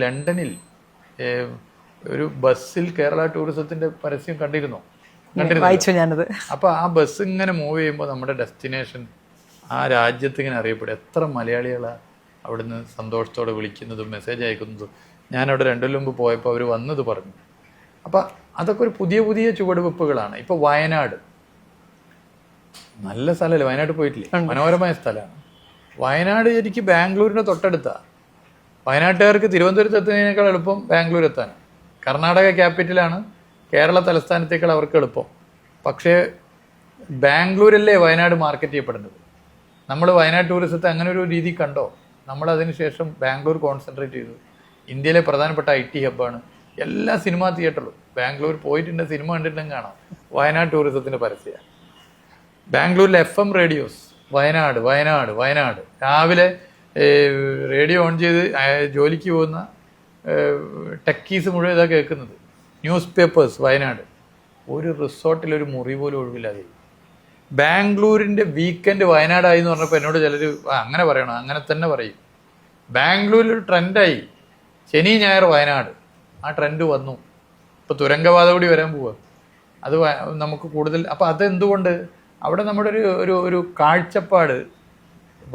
ലണ്ടനിൽ ഒരു ബസ്സിൽ കേരള ടൂറിസത്തിന്റെ പരസ്യം കണ്ടിരുന്നു. ഞാനത്. അപ്പൊ ആ ബസ് ഇങ്ങനെ മൂവ് ചെയ്യുമ്പോൾ നമ്മുടെ ഡെസ്റ്റിനേഷൻ ആ രാജ്യത്ത് ഇങ്ങനെ അറിയപ്പെടും. എത്ര മലയാളികളാണ് അവിടുന്ന് സന്തോഷത്തോടെ വിളിക്കുന്നതും മെസ്സേജ് അയക്കുന്നതും. ഞാനവിടെ 2 കൊല്ലം മുമ്പ് പോയപ്പോൾ അവർ വന്നത് പറഞ്ഞു. അപ്പം അതൊക്കെ ഒരു പുതിയ പുതിയ ചുവടുവെപ്പുകളാണ്. ഇപ്പോൾ വയനാട് നല്ല സ്ഥലമല്ലേ? വയനാട് പോയിട്ടില്ലേ? മനോഹരമായ സ്ഥലമാണ് വയനാട്. എനിക്ക് ബാംഗ്ലൂരിൻ്റെ തൊട്ടടുത്താണ്. വയനാട്ടുകാർക്ക് തിരുവനന്തപുരത്ത് എത്തുന്നതിനേക്കാൾ എളുപ്പം ബാംഗ്ലൂർ എത്താനാണ്. കർണാടക ക്യാപിറ്റലാണ്, കേരള തലസ്ഥാനത്തേക്കാൾ അവർക്ക് എളുപ്പം. പക്ഷേ ബാംഗ്ലൂരല്ലേ വയനാട് മാർക്കറ്റ് ചെയ്യപ്പെടുന്നത്. നമ്മൾ വയനാട് ടൂറിസത്തെ അങ്ങനെ ഒരു രീതി കണ്ടോ? നമ്മളതിന് ശേഷം ബാംഗ്ലൂർ കോൺസെൻട്രേറ്റ് ചെയ്തു. ഇന്ത്യയിലെ പ്രധാനപ്പെട്ട IT ഹബ്ബാണ്. എല്ലാ സിനിമാ തിയേറ്ററിലും ബാംഗ്ലൂർ പോയിട്ടുണ്ട്, സിനിമ കണ്ടിട്ടുണ്ടെങ്കിൽ കാണാം വയനാട് ടൂറിസത്തിൻ്റെ പരസ്യമാണ്. ബാംഗ്ലൂരിലെ FM റേഡിയോസ് വയനാട് വയനാട് വയനാട്. രാവിലെ റേഡിയോ ഓൺ ചെയ്ത് ജോലിക്ക് പോകുന്ന ടെക്കീസ് മുഴുവൻ ഇതാ കേൾക്കുന്നത്. News papers Wayanad. ഒരു റിസോർട്ടിലൊരു മുറി പോലും ഒഴിവില്ലാതെ. ബാംഗ്ലൂരിൻ്റെ വീക്കെൻഡ് വയനാടായി എന്ന് പറഞ്ഞപ്പോൾ എന്നോട് ചിലർ അങ്ങനെ പറയണം, അങ്ങനെ തന്നെ പറയും. ബാംഗ്ലൂരിലൊരു ട്രെൻഡായി ശനി ഞായർ വയനാട്. ആ ട്രെൻഡ് വന്നു. ഇപ്പോൾ തുരങ്കപാത കൂടി വരാൻ പോവുക. അത് നമുക്ക് കൂടുതൽ. അപ്പോൾ അതെന്തുകൊണ്ട്? അവിടെ നമ്മുടെ ഒരു കാഴ്ചപ്പാട്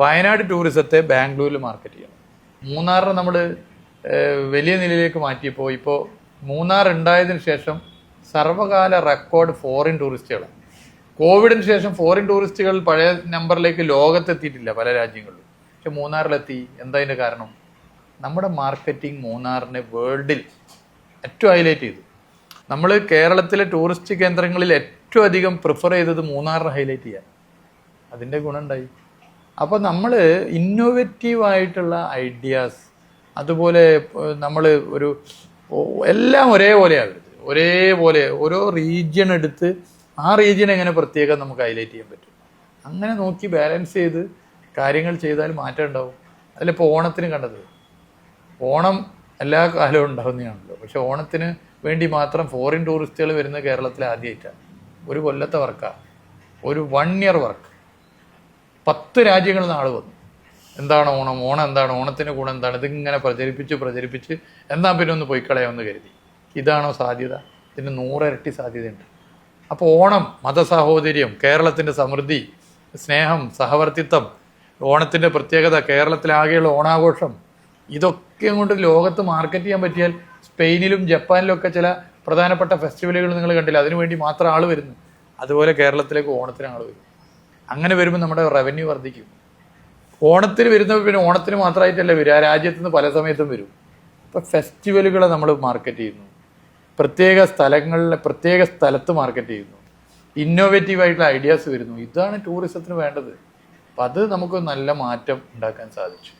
വയനാട് ടൂറിസത്തെ ബാംഗ്ലൂരിൽ മാർക്കറ്റ് ചെയ്യണം. മൂന്നാറിനെ നമ്മൾ വലിയ നിലയിലേക്ക് മാറ്റിയപ്പോൾ ഇപ്പോൾ മൂന്നാർ ഉണ്ടായതിനു ശേഷം സർവകാല റെക്കോർഡ് ഫോറിൻ ടൂറിസ്റ്റുകളാണ്. കോവിഡിന് ശേഷം ഫോറിൻ ടൂറിസ്റ്റുകൾ പഴയ നമ്പറിലേക്ക് ലോകത്തെത്തിയിട്ടില്ല പല രാജ്യങ്ങളിലും. പക്ഷെ മൂന്നാറിലെത്തി. എന്താ അതിൻ്റെ കാരണം? നമ്മുടെ മാർക്കറ്റിംഗ് മൂന്നാറിനെ വേൾഡിൽ ഏറ്റവും ഹൈലൈറ്റ് ചെയ്തു. നമ്മൾ കേരളത്തിലെ ടൂറിസ്റ്റ് കേന്ദ്രങ്ങളിൽ ഏറ്റവും അധികം പ്രിഫർ ചെയ്തത് മൂന്നാറിനെ ഹൈലൈറ്റ് ചെയ്യാൻ. അതിൻ്റെ ഗുണമുണ്ടായി. അപ്പോൾ നമ്മൾ ഇന്നോവേറ്റീവായിട്ടുള്ള ഐഡിയാസ്, അതുപോലെ നമ്മൾ ഒരു എല്ലാം ഒരേപോലെയാകരുത്. ഒരേപോലെ ഓരോ റീജിയൻ എടുത്ത് ആ റീജിയൻ എങ്ങനെ പ്രത്യേകം നമുക്ക് ഹൈലൈറ്റ് ചെയ്യാൻ പറ്റും, അങ്ങനെ നോക്കി ബാലൻസ് ചെയ്ത് കാര്യങ്ങൾ ചെയ്താൽ മാറ്റം ഉണ്ടാവും. അതിലിപ്പോൾ ഓണത്തിന് കണ്ടത്, ഓണം എല്ലാ കാലവും ഉണ്ടാകുന്നതാണല്ലോ. പക്ഷെ ഓണത്തിന് വേണ്ടി മാത്രം ഫോറിൻ ടൂറിസ്റ്റുകൾ വരുന്ന കേരളത്തിൽ ആദ്യമായിട്ടാണ്. ഒരു കൊല്ലത്തെ വർക്കാണ്, ഒരു 1 ഇയർ വർക്ക്. 10 രാജ്യങ്ങളിൽ നിന്ന് ആൾ വന്നു. എന്താണ് ഓണം, ഓണം എന്താണ്, ഓണത്തിൻ്റെ ഗുണം എന്താണ്, ഇതിങ്ങനെ പ്രചരിപ്പിച്ച് എന്നാൽ പിന്നെ ഒന്ന് പോയി കളയാമെന്ന് കരുതി. ഇതാണോ സാധ്യത? ഇതിന് 100 ഇരട്ടി സാധ്യതയുണ്ട്. അപ്പോൾ ഓണം, മതസാഹോദര്യം, കേരളത്തിൻ്റെ സമൃദ്ധി, സ്നേഹം, സഹവർത്തിത്വം, ഓണത്തിൻ്റെ പ്രത്യേകത, കേരളത്തിലാകെയുള്ള ഓണാഘോഷം, ഇതൊക്കെ കൊണ്ട് ലോകത്ത് മാർക്കറ്റ് ചെയ്യാൻ പറ്റിയാൽ സ്പെയിനിലും ജപ്പാനിലും ഒക്കെ ചില പ്രധാനപ്പെട്ട ഫെസ്റ്റിവലുകൾ നിങ്ങൾ കണ്ടില്ല, അതിനുവേണ്ടി മാത്രം ആൾ വരുന്നു. അതുപോലെ കേരളത്തിലേക്ക് ഓണത്തിന് ആൾ വരും. അങ്ങനെ വരുമ്പോൾ നമ്മുടെ റവന്യൂ വർദ്ധിക്കും. ഓണത്തിന് വരുന്നപ്പോൾ പിന്നെ ഓണത്തിന് മാത്രമായിട്ടല്ല വരും, ആ രാജ്യത്ത് നിന്ന് പല സമയത്തും വരും. ഇപ്പോൾ ഫെസ്റ്റിവലുകളെ നമ്മൾ മാർക്കറ്റ് ചെയ്യുന്നു, പ്രത്യേക സ്ഥലത്ത് മാർക്കറ്റ് ചെയ്യുന്നു, ഇന്നോവേറ്റീവായിട്ടുള്ള ഐഡിയാസ് വരുന്നു. ഇതാണ് ടൂറിസത്തിന് വേണ്ടത്. അപ്പം അത് നമുക്ക് നല്ല മാറ്റം ഉണ്ടാക്കാൻ സാധിച്ചു.